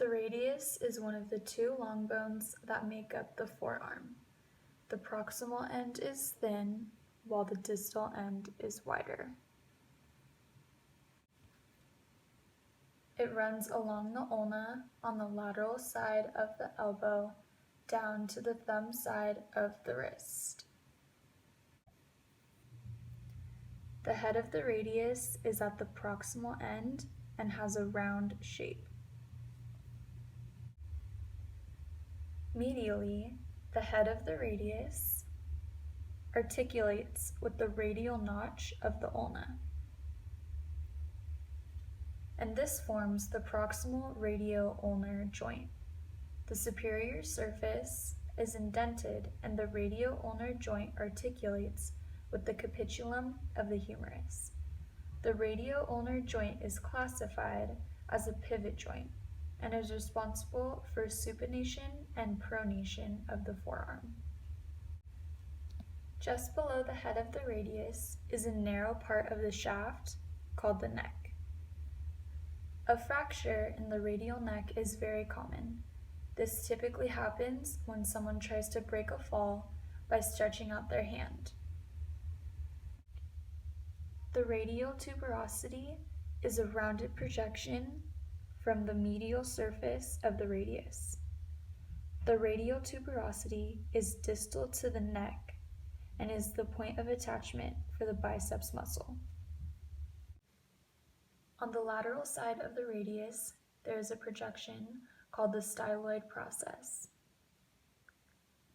radius is one of the two long bones that make up the forearm. The proximal end is thin, while the distal end is wider. It runs along the ulna on the lateral side of the elbow down to the thumb side of the wrist. The head of the radius is at the proximal end and has a round shape. Medially, the head of the radius articulates with the radial notch of the ulna, and this forms the proximal radio-ulnar joint. The superior surface is indented and the radio-ulnar joint articulates with the capitulum of the humerus. The radio-ulnar joint is classified as a pivot joint and is responsible for supination and pronation of the forearm. Just below the head of the radius is a narrow part of the shaft called the neck. A fracture in the radial neck is very common. This typically happens when someone tries to break a fall by stretching out their hand. The radial tuberosity is a rounded projection from the medial surface of the radius. The radial tuberosity is distal to the neck and is the point of attachment for the biceps muscle. On the lateral side of the radius, there is a projection called the styloid process.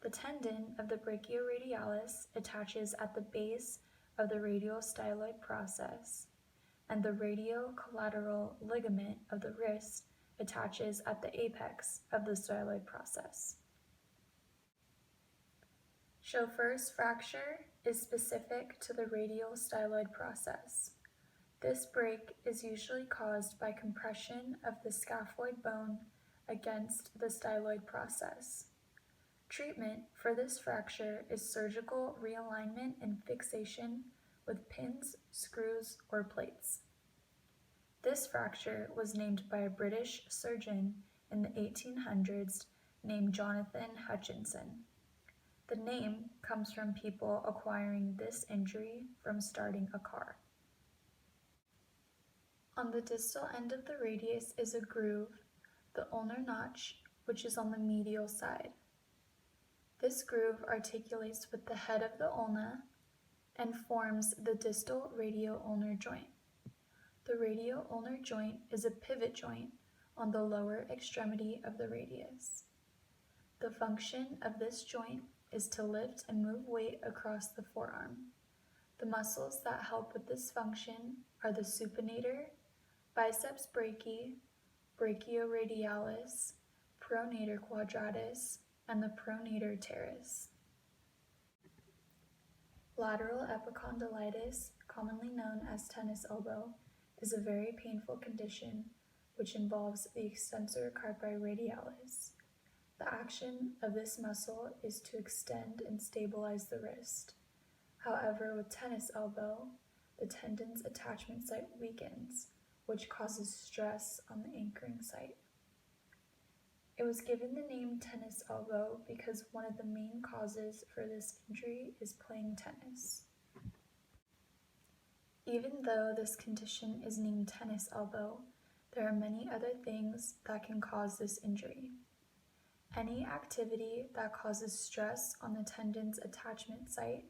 The tendon of the brachioradialis attaches at the base of the radial styloid process, and the radiocollateral ligament of the wrist attaches at the apex of the styloid process. Chauffeur's fracture is specific to the radial styloid process. This break is usually caused by compression of the scaphoid bone against the styloid process. Treatment for this fracture is surgical realignment and fixation with pins, screws, or plates. This fracture was named by a British surgeon in the 1800s named Jonathan Hutchinson. The name comes from people acquiring this injury from starting a car. On the distal end of the radius is a groove, the ulnar notch, which is on the medial side. This groove articulates with the head of the ulna and forms the distal radio-ulnar joint. The radio-ulnar joint is a pivot joint on the lower extremity of the radius. The function of this joint is to lift and move weight across the forearm. The muscles that help with this function are the supinator, biceps brachii, brachioradialis, pronator quadratus, and the pronator teres. Lateral epicondylitis, commonly known as tennis elbow, is a very painful condition which involves the extensor carpi radialis. The action of this muscle is to extend and stabilize the wrist. However, with tennis elbow, the tendon's attachment site weakens, which causes stress on the anchoring site. It was given the name tennis elbow because one of the main causes for this injury is playing tennis. Even though this condition is named tennis elbow, there are many other things that can cause this injury. Any activity that causes stress on the tendon's attachment site,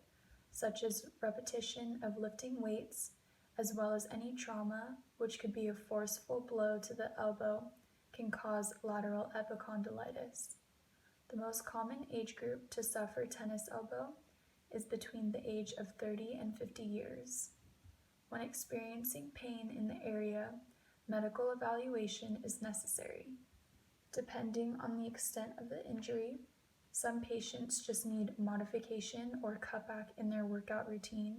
such as repetition of lifting weights, as well as any trauma, which could be a forceful blow to the elbow, can cause lateral epicondylitis. The most common age group to suffer tennis elbow is between the age of 30 and 50 years. When experiencing pain in the area, medical evaluation is necessary. Depending on the extent of the injury, some patients just need modification or cutback in their workout routine,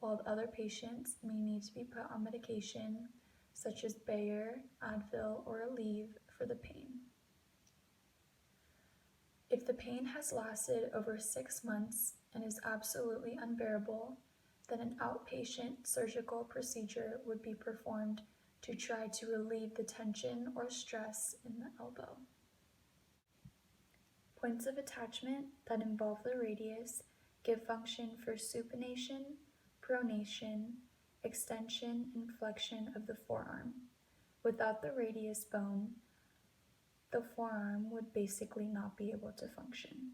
while other patients may need to be put on medication such as Bayer, Advil, or Aleve for the pain. If the pain has lasted over 6 months and is absolutely unbearable, then an outpatient surgical procedure would be performed to try to relieve the tension or stress in the elbow. Points of attachment that involve the radius give function for supination, pronation, extension, and flexion of the forearm. Without the radius bone, the forearm would basically not be able to function.